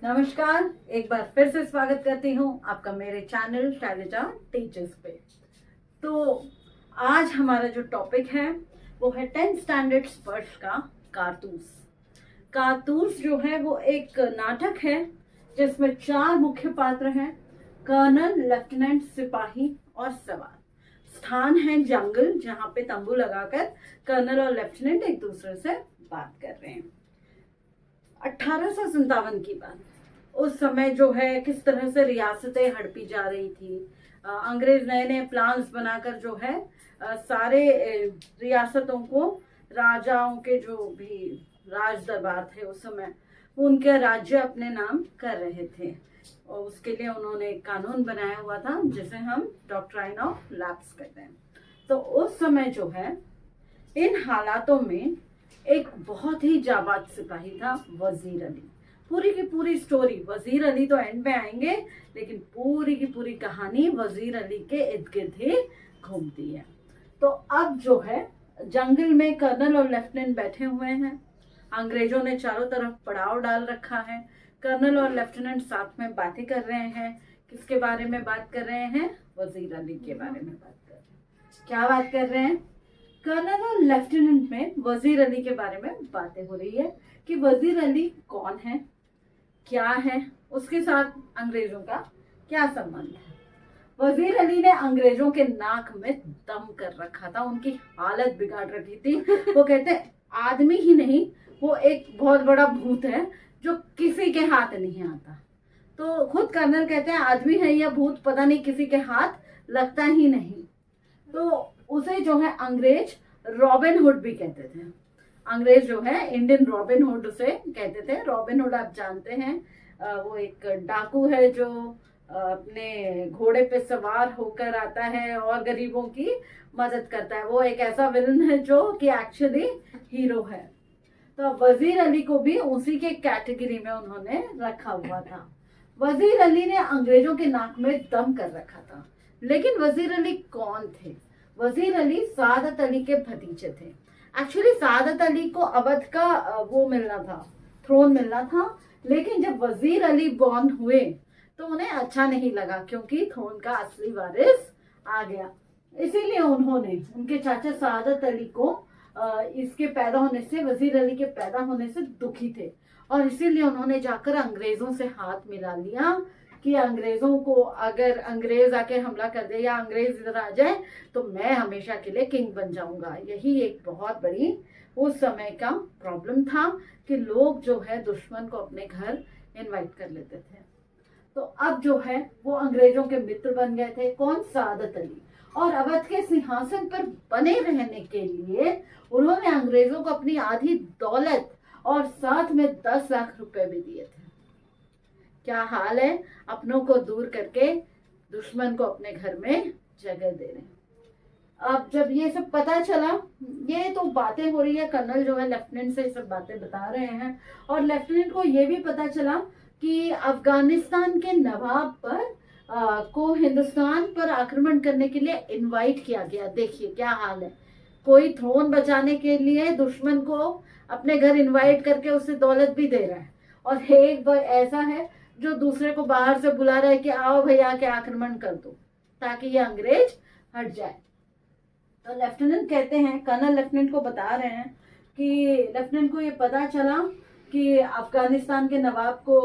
नमस्कार, एक बार फिर से स्वागत करती हूँ आपका मेरे चैनल शैलजा टीचर्स पे। तो आज हमारा जो टॉपिक है वो है 10th स्टैंडर्ड स्पर्श का कारतूस। कारतूस जो है वो एक नाटक है जिसमें 4 मुख्य पात्र हैं, कर्नल, लेफ्टिनेंट, सिपाही और सवार। स्थान है जंगल, जहाँ पे तंबू लगाकर कर्नल और लेफ्टिनेंट एक दूसरे से बात कर रहे हैं। 1857 की बात। उस समय जो है किस तरह से रियासतें हड़पी जा रही थी। अंग्रेज नए नए प्लान्स बनाकर जो है सारे रियासतों को, राजाओं के जो भी राज दरबार थे उस समय, उनके राज्य अपने नाम कर रहे थे। और उसके लिए उन्होंने एक कानून बनाया हुआ था जिसे हम डॉक्ट्राइन ऑफ लैप्स कहते हैं। तो उस समय जो है इन हालातों में एक बहुत ही जाबाज सिपाही था, वजीर अली। पूरी की पूरी स्टोरी, वजीर अली तो एंड में आएंगे, लेकिन पूरी की पूरी कहानी वजीर अली के इर्द गिर्द ही घूमती है। तो अब जो है जंगल में कर्नल और लेफ्टिनेंट बैठे हुए हैं। अंग्रेजों ने चारों तरफ पड़ाव डाल रखा है। कर्नल और लेफ्टिनेंट साथ में बातें कर रहे हैं। किसके बारे में बात कर रहे हैं? वजीर अली के बारे में बात कर रहे हैं। क्या बात कर रहे हैं? कर्नल और लेफ्टिनेंट में वजीर अली के बारे में बातें हो रही है कि वजीर अली कौन है, क्या है, उसके साथ अंग्रेजों का क्या संबंध है। वजीर अली ने अंग्रेजों के नाक में दम कर रखा था, उनकी हालत बिगाड़ रखी थी। वो कहते आदमी ही नहीं, वो एक बहुत बड़ा भूत है जो किसी के हाथ नहीं आता। तो खुद कर्नल कहते हैं आदमी है या भूत पता नहीं, किसी के हाथ लगता ही नहीं। तो उसे जो है अंग्रेज रॉबिन हुड भी कहते थे। अंग्रेज जो है इंडियन रॉबिन हुड उसे कहते थे। रॉबिन हुड आप जानते हैं, वो एक डाकू है जो अपने घोड़े पे सवार होकर आता है और गरीबों की मदद करता है। वो एक ऐसा विलन है जो कि एक्चुअली हीरो है। तो वजीर अली को भी उसी के कैटेगरी में उन्होंने रखा हुआ था। वजीर अली ने अंग्रेजों के नाक में दम कर रखा था। लेकिन वजीर अली कौन थे? वजीर अली सादत अली के भतीजे थे। एक्चुअली सादत अली को अवध का वो मिलना था, थ्रोन मिलना था। लेकिन जब वजीर अली बॉर्न हुए तो उन्हें अच्छा नहीं लगा, क्योंकि थ्रोन का असली वारिस आ गया। इसीलिए उन्होंने, उनके चाचा सादत अली को इसके पैदा होने से, वजीर अली के पैदा होने से दुखी थे। और इसीलिए उन्होंने जाकर अंग्रेजों से हाथ मिला लिया कि अंग्रेजों को, अगर अंग्रेज आके हमला कर दे या अंग्रेज इधर आ जाए तो मैं हमेशा के लिए किंग बन जाऊंगा। यही एक बहुत बड़ी उस समय का प्रॉब्लम था कि लोग जो है दुश्मन को अपने घर इनवाइट कर लेते थे। तो अब जो है वो अंग्रेजों के मित्र बन गए थे। कौन? सादत अली। और अवध के सिंहासन पर बने रहने के लिए उन्होंने अंग्रेजों को अपनी आधी दौलत और साथ में 10 लाख रुपए भी दिए थे। क्या हाल है, अपनों को दूर करके दुश्मन को अपने घर में जगह दे रहे हैं। अब जब ये सब पता चला, ये तो बातें हो रही है, कर्नल जो है लेफ्टिनेंट से सब बातें बता रहे हैं, और लेफ्टिनेंट को ये भी पता चला कि अफगानिस्तान के नवाब पर को हिंदुस्तान पर आक्रमण करने के लिए इनवाइट किया गया। देखिए क्या हाल है, कोई थ्रोन बचाने के लिए दुश्मन को अपने घर इनवाइट करके उसे दौलत भी दे रहा है, और एक बार ऐसा है जो दूसरे को बाहर से बुला रहा है कि आओ भैया के आक्रमण कर दो ताकि ये अंग्रेज हट जाए। तो लेफ्टिनेंट कहते हैं, कर्नल लेफ्टिनेंट को बता रहे हैं कि लेफ्टिनेंट को ये पता चला कि अफगानिस्तान के नवाब को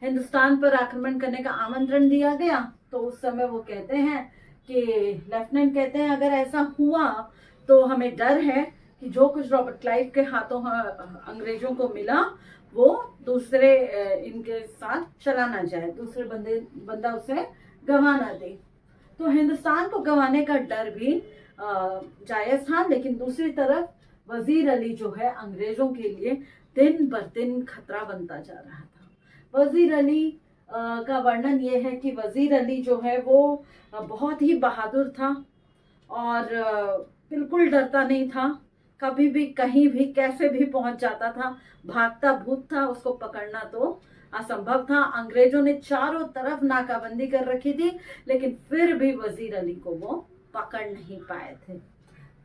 हिंदुस्तान पर आक्रमण करने का आमंत्रण दिया गया। तो उस समय वो कहते हैं कि लेफ्टिनेंट कहते हैं अगर ऐसा हुआ तो हमें डर है कि जो कुछ रॉबर्ट क्लाइव के हाथों अंग्रेजों को मिला वो दूसरे इनके साथ चला ना जाए, दूसरे बंदा उसे गंवा ना दे। तो हिंदुस्तान को गंवाने का डर भी जायज था। लेकिन दूसरी तरफ वजीर अली जो है अंग्रेजों के लिए दिन ब दिन खतरा बनता जा रहा था। वजीर अली का वर्णन ये है कि वजीर अली जो है वो बहुत ही बहादुर था और बिल्कुल डरता नहीं था। कभी भी कहीं भी कैसे भी पहुंच जाता था, भागता भूत था, उसको पकड़ना तो असंभव था। अंग्रेजों ने चारों तरफ नाकाबंदी कर रखी थी, लेकिन फिर भी वजीर अली को वो पकड़ नहीं पाए थे।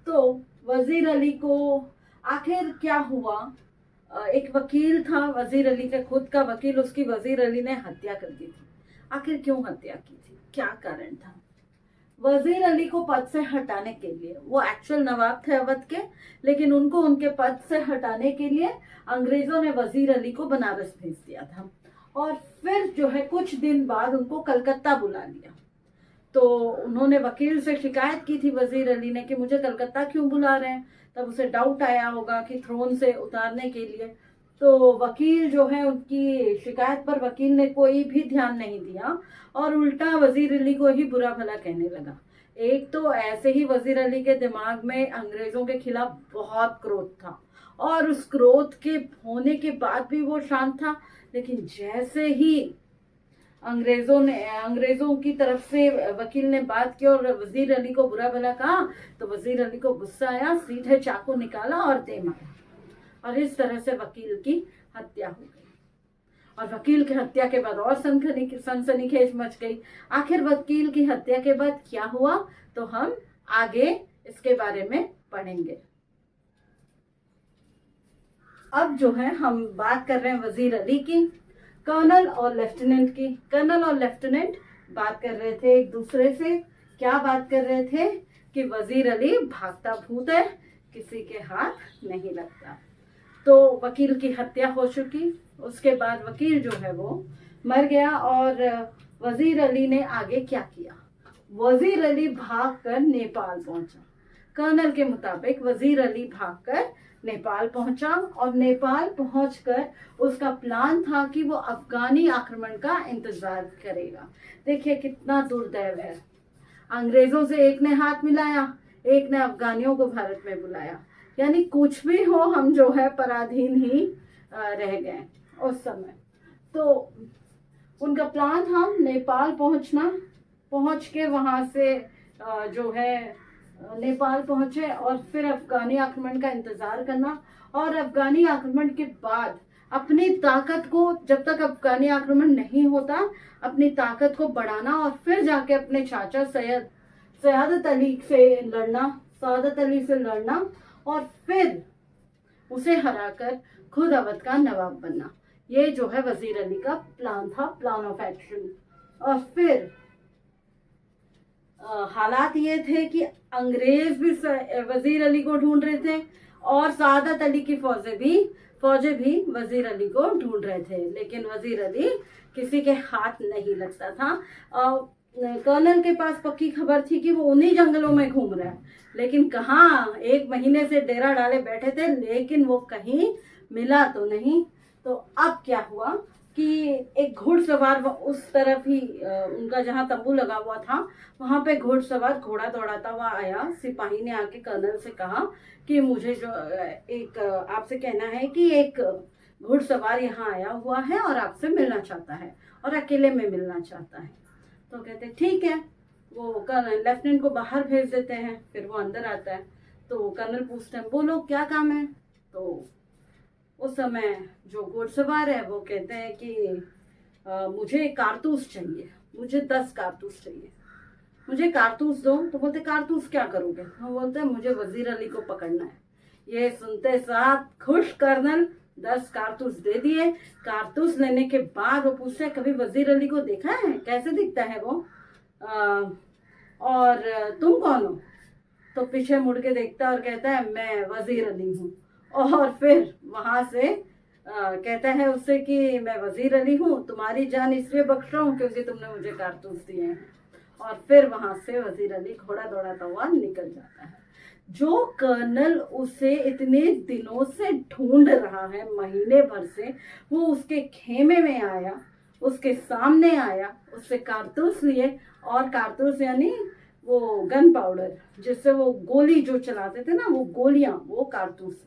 तो वजीर अली को आखिर क्या हुआ एक वकील था, वजीर अली का खुद का वकील, उसकी वजीर अली ने हत्या कर दी थी। आखिर क्यों हत्या की थी, क्या कारण था? वजीर अली को पद से हटाने के लिए, वो एक्चुअल नवाब थे अवध के, लेकिन उनको उनके पद से हटाने के लिए अंग्रेजों ने वजीर अली को बनारस भेज दिया था। और फिर जो है कुछ दिन बाद उनको कलकत्ता बुला लिया। तो उन्होंने वकील से शिकायत की थी वजीर अली ने कि मुझे कलकत्ता क्यों बुला रहे हैं। तब उसे डाउट आया होगा कि थ्रोन से उतारने के लिए। तो वकील जो है, उनकी शिकायत पर वकील ने कोई भी ध्यान नहीं दिया और उल्टा वजीर अली को ही बुरा भला कहने लगा। एक तो ऐसे ही वजीर अली के दिमाग में अंग्रेजों के खिलाफ बहुत क्रोध था और उस क्रोध के होने के बाद भी वो शांत था। लेकिन जैसे ही अंग्रेजों की तरफ से वकील ने बात की और वजीर अली को बुरा भला कहा, तो वजीर अली को गुस्सा आया, सीधे चाकू निकाला और दे मारा। और इस तरह से वकील की हत्या हो गई। और वकील की हत्या के बाद और सनसनीखेज मच गई। आखिर वकील की हत्या के बाद क्या हुआ, तो हम आगे इसके बारे में पढ़ेंगे। अब जो है हम बात कर रहे हैं वजीर अली की, कर्नल और लेफ्टिनेंट की। कर्नल और लेफ्टिनेंट बात कर रहे थे एक दूसरे से। क्या बात कर रहे थे कि वजीर अली भागता भूत है, किसी के हाथ नहीं लगता। तो वकील की हत्या हो चुकी, उसके बाद वकील जो है वो मर गया। और वजीर अली ने आगे क्या किया? वजीर अली भागकर नेपाल पहुंचा। कर्नल के मुताबिक वजीर अली भागकर नेपाल पहुंचा और नेपाल पहुंचकर उसका प्लान था कि वो अफगानी आक्रमण का इंतजार करेगा। देखिए कितना दुर्दैव है, अंग्रेजों से एक ने हाथ मिलाया, एक ने अफगानियों को भारत में बुलाया। यानी कुछ भी हो, हम जो है पराधीन ही रह गए उस समय। तो उनका प्लान था नेपाल पहुंचना, पहुंच के वहां से जो है नेपाल पहुंचे और फिर अफगानी आक्रमण का इंतजार करना। और अफगानी आक्रमण के बाद अपनी ताकत को, जब तक अफगानी आक्रमण नहीं होता, अपनी ताकत को बढ़ाना और फिर जाके अपने चाचा सयादत अली से लड़ना और फिर उसे हराकर खुद अवध का नवाब बनना। ये जो है वजीर अली का प्लान था, प्लान ऑफ एक्शन। और फिर हालात ये थे कि अंग्रेज भी वजीर अली को ढूंढ रहे थे और सआदत अली की फौजें भी वजीर अली को ढूंढ रहे थे, लेकिन वजीर अली किसी के हाथ नहीं लगता था। कर्नल के पास पक्की खबर थी कि वो उन्हीं जंगलों में घूम रहा है, लेकिन कहाँ, 1 महीने से डेरा डाले बैठे थे, लेकिन वो कहीं मिला तो नहीं। तो अब क्या हुआ कि एक घुड़सवार उस तरफ ही, उनका जहाँ तंबू लगा हुआ था वहां पे घुड़सवार घोड़ा दौड़ाता हुआ आया। सिपाही ने आके कर्नल से कहा कि मुझे जो एक आपसे कहना है कि एक घुड़सवार यहाँ आया हुआ है और आपसे मिलना चाहता है और अकेले में मिलना चाहता है। तो कहते ठीक है। वो कर्नल लेफ्टिनेंट को बाहर भेज देते हैं, फिर वो अंदर आता है। तो कर्नल पूछते हैं बोलो क्या काम है। तो उस समय जो घुड़सवार है वो कहते हैं कि मुझे कारतूस चाहिए, मुझे 10 कारतूस चाहिए, मुझे कारतूस दो। तो बोलते कारतूस क्या करोगे? वो बोलते हैं मुझे वजीर अली को पकड़ना है। ये सुनते साथ खुश कर्नल 10 कारतूस दे दिए। कारतूस लेने के बाद वो पूछते हैं कभी वजीर अली को देखा है, कैसे दिखता है वो, और तुम कौन हो? तो पीछे मुड़ के देखता और कहता है मैं वजीर अली हूँ। और फिर वहां से कहता है उससे कि मैं वजीर अली हूँ, तुम्हारी जान इसलिए बख्श रहा हूँ क्योंकि तुमने मुझे कारतूस दिए हैं। और फिर वहां से वजीर अली घोड़ा दौड़ाता हुआ निकल जाता है। जो कर्नल उसे इतने दिनों से ढूंढ रहा है, महीने भर से, वो उसके खेमे में आया, उसके सामने आया, उससे कारतूस लिए। और कारतूस यानी वो गन पाउडर, जिससे वो गोली जो चलाते थे ना, वो गोलियां, वो कारतूस।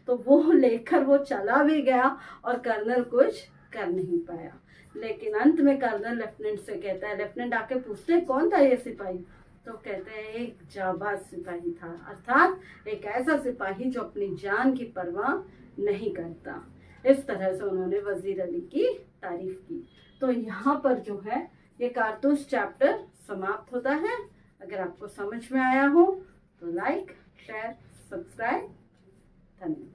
तो वो लेकर वो चला भी गया और कर्नल कुछ कर नहीं पाया। लेकिन अंत में कर्नल लेफ्टिनेंट से कहता है, लेफ्टिनेंट आके पूछते हैं कौन था ये सिपाही? तो कहते हैं एक जाबाज सिपाही था, अर्थात एक ऐसा सिपाही जो अपनी जान की परवाह नहीं करता। इस तरह से उन्होंने वजीर अली की तारीफ की। तो यहाँ पर जो है ये कारतूस चैप्टर समाप्त होता है। अगर आपको समझ में आया हो तो लाइक, शेयर, सब्सक्राइब। धन्यवाद।